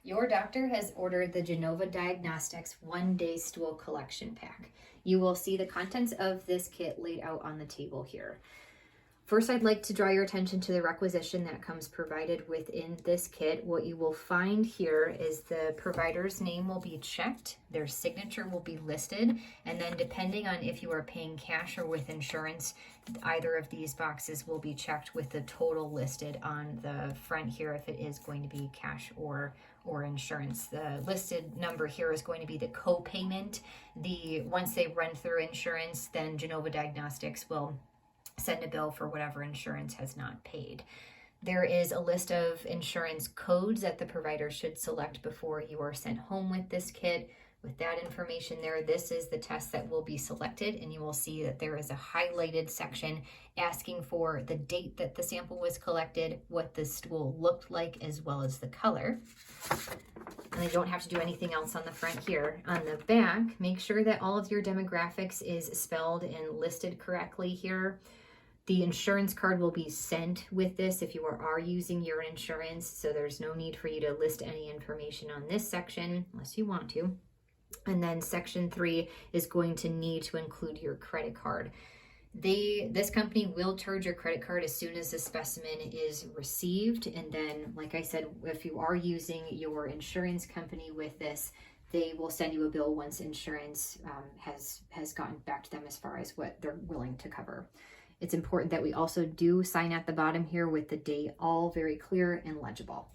Your doctor has ordered the Genova Diagnostics 1-day stool collection pack. You will see the contents of this kit laid out on the table here. First, I'd like to draw your attention to the requisition that comes provided within this kit. What you will find here is the provider's name will be checked, their signature will be listed, and then depending on if you are paying cash or with insurance, either of these boxes will be checked with the total listed on the front here if it is going to be cash or insurance. The listed number here is going to be the co-payment. Once they run through insurance, then Genova Diagnostics will send a bill for whatever insurance has not paid. There is a list of insurance codes that the provider should select before you are sent home with this kit. With that information there, this is the test that will be selected, and you will see that there is a highlighted section asking for the date that the sample was collected, what the stool looked like, as well as the color. And you don't have to do anything else on the front here. On the back, make sure that all of your demographics is spelled and listed correctly here. The insurance card will be sent with this if you are using your insurance, so there's no need for you to list any information on this section unless you want to. And then section 3 is going to need to include your credit card. This company will charge your credit card as soon as the specimen is received. And then, like I said, if you are using your insurance company with this, they will send you a bill once insurance has gotten back to them as far as what they're willing to cover. It's important that we also do sign at the bottom here with the date, all very clear and legible.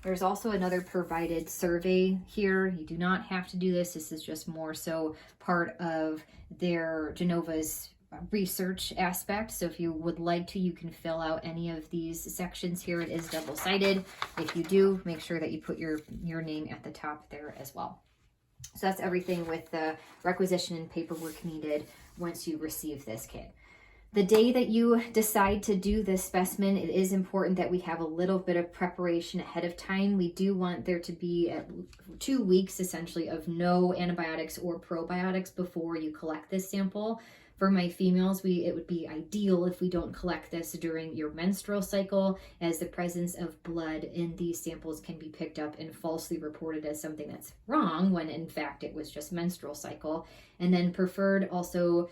There's also another provided survey here. You do not have to do this. This is just more so part of their Genova's research aspect. So if you would like to, you can fill out any of these sections here. It is double-sided. If you do, make sure that you put your name at the top there as well. So that's everything with the requisition and paperwork needed once you receive this kit. The day that you decide to do this specimen, it is important that we have a little bit of preparation ahead of time. We do want there to be 2 weeks essentially of no antibiotics or probiotics before you collect this sample. For my females, it would be ideal if we don't collect this during your menstrual cycle, as the presence of blood in these samples can be picked up and falsely reported as something that's wrong when in fact it was just menstrual cycle. And then preferred also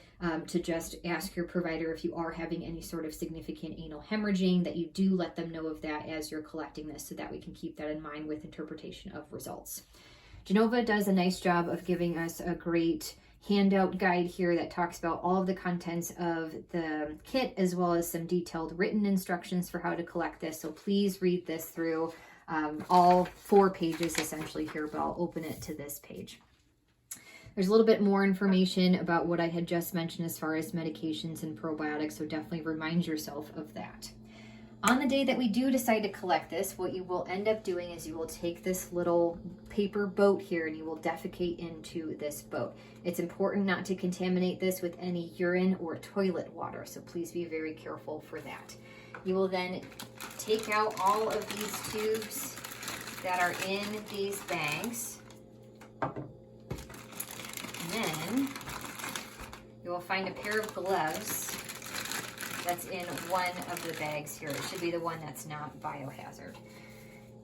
to just ask your provider if you are having any sort of significant anal hemorrhaging, that you do let them know of that as you're collecting this so that we can keep that in mind with interpretation of results. Genova does a nice job of giving us a great handout guide here that talks about all of the contents of the kit, as well as some detailed written instructions for how to collect this. So please read this through, all 4 pages essentially here, but I'll open it to this page. There's a little bit more information about what I had just mentioned as far as medications and probiotics, so definitely remind yourself of that. On the day that we do decide to collect this, what you will end up doing is you will take this little paper boat here and you will defecate into this boat. It's important not to contaminate this with any urine or toilet water, so please be very careful for that. You will then take out all of these tubes that are in these bags. And then you will find a pair of gloves that's in one of the bags here. It should be the one that's not biohazard.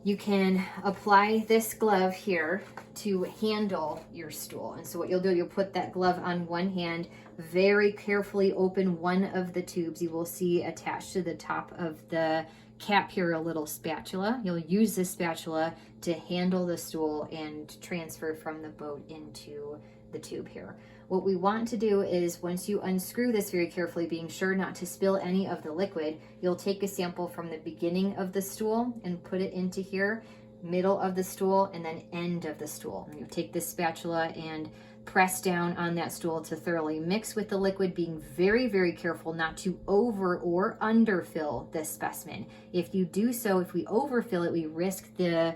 You can apply this glove here to handle your stool. And so what you'll do, you'll put that glove on one hand, very carefully open one of the tubes. You will see attached to the top of the cap here a little spatula. You'll use this spatula to handle the stool and transfer from the boat into the tube here. What we want to do is, once you unscrew this very carefully, being sure not to spill any of the liquid, you'll take a sample from the beginning of the stool and put it into here, middle of the stool, and then end of the stool. And you take this spatula and press down on that stool to thoroughly mix with the liquid, being very, very careful not to over or underfill this specimen. If you do so, if we overfill it, we risk the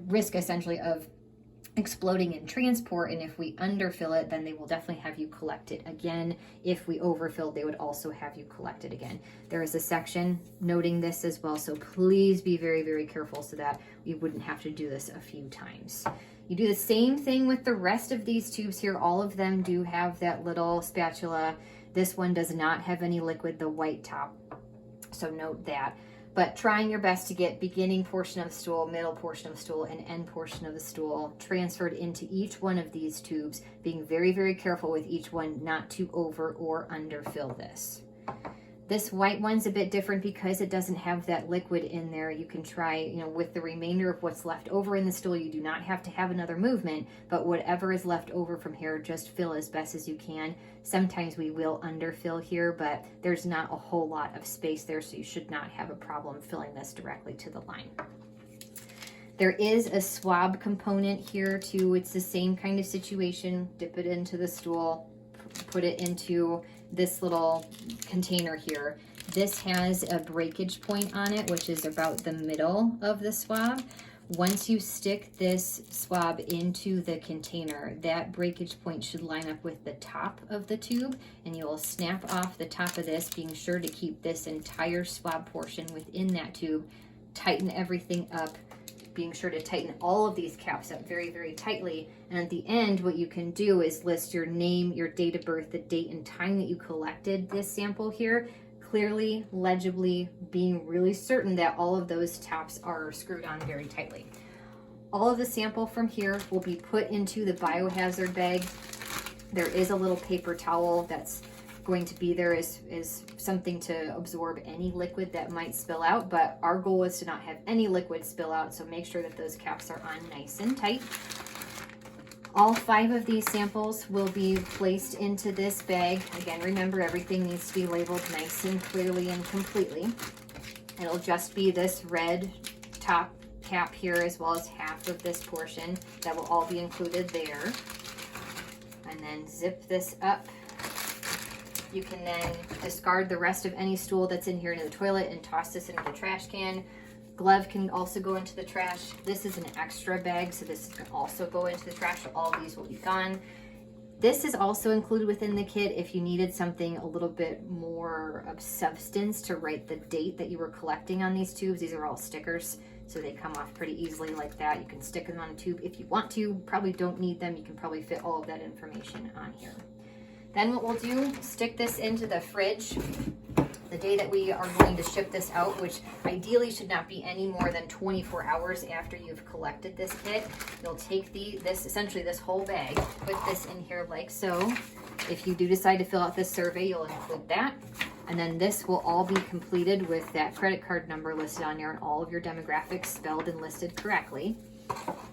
risk essentially of exploding in transport, and if we underfill it, then they will definitely have you collect it again. If we overfill, they would also have you collect it again. There is a section noting this as well, so please be very, very careful so that we wouldn't have to do this a few times. You do the same thing with the rest of these tubes here. All of them do have that little spatula. This one does not have any liquid, the white top, so note that. but trying your best to get beginning portion of the stool, middle portion of the stool, and end portion of the stool transferred into each one of these tubes, being very, very careful with each one not to over or underfill this. This white one's a bit different because it doesn't have that liquid in there. You can try, with the remainder of what's left over in the stool, you do not have to have another movement, but whatever is left over from here, just fill as best as you can. Sometimes we will underfill here, but there's not a whole lot of space there, so you should not have a problem filling this directly to the line. There is a swab component here too. It's the same kind of situation. Dip it into the stool, put it into this little container here. This has a breakage point on it, which is about the middle of the swab. Once you stick this swab into the container, that breakage point should line up with the top of the tube, and you will snap off the top of this, being sure to keep this entire swab portion within that tube. Tighten everything up, being sure to tighten all of these caps up very, very tightly. And at the end, what you can do is list your name, your date of birth, the date and time that you collected this sample here, clearly, legibly, being really certain that all of those taps are screwed on very tightly. All of the sample from here will be put into the biohazard bag. There is a little paper towel that's going to be there is something to absorb any liquid that might spill out, but our goal is to not have any liquid spill out, so make sure that those caps are on nice and tight. All 5 of these samples will be placed into this bag. Again, remember, everything needs to be labeled nice and clearly and completely. It'll just be this red top cap here, as well as half of this portion. That will all be included there. And then zip this up. You can then discard the rest of any stool that's in here into the toilet and toss this into the trash can. Glove can also go into the trash. This is an extra bag, so this can also go into the trash. All of these will be gone. This is also included within the kit if you needed something a little bit more of substance to write the date that you were collecting on these tubes. These are all stickers, so they come off pretty easily like that. You can stick them on a tube if you want to. Probably don't need them. You can probably fit all of that information on here. Then what we'll do, stick this into the fridge. The day that we are going to ship this out, which ideally should not be any more than 24 hours after you've collected this kit, you'll take essentially this whole bag, put this in here like so. If you do decide to fill out this survey, you'll include that. And then this will all be completed with that credit card number listed on here and all of your demographics spelled and listed correctly.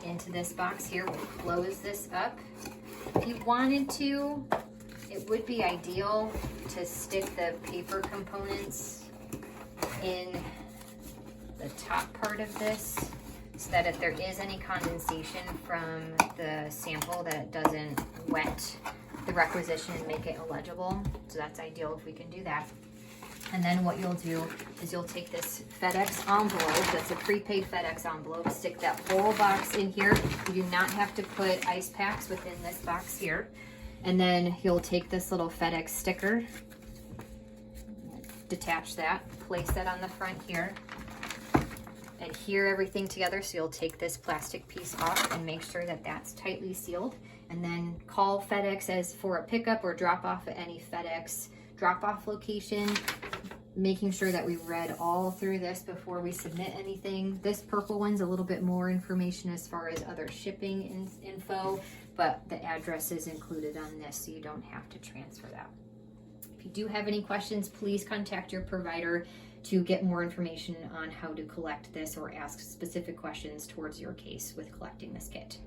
Into this box here, we'll close this up. If you wanted to, it would be ideal to stick the paper components in the top part of this so that if there is any condensation from the sample, that it doesn't wet the requisition and make it illegible. So that's ideal if we can do that. And then what you'll do is you'll take this FedEx envelope, that's a prepaid FedEx envelope, stick that whole box in here. You do not have to put ice packs within this box here. And then you'll take this little FedEx sticker, detach that, place that on the front here, adhere everything together. So you'll take this plastic piece off and make sure that that's tightly sealed. And then call FedEx as for a pickup or drop off at any FedEx drop-off location, making sure that we read all through this before we submit anything. This purple one's a little bit more information as far as other shipping info, but the address is included on this, so you don't have to transfer that. If you do have any questions, please contact your provider to get more information on how to collect this or ask specific questions towards your case with collecting this kit.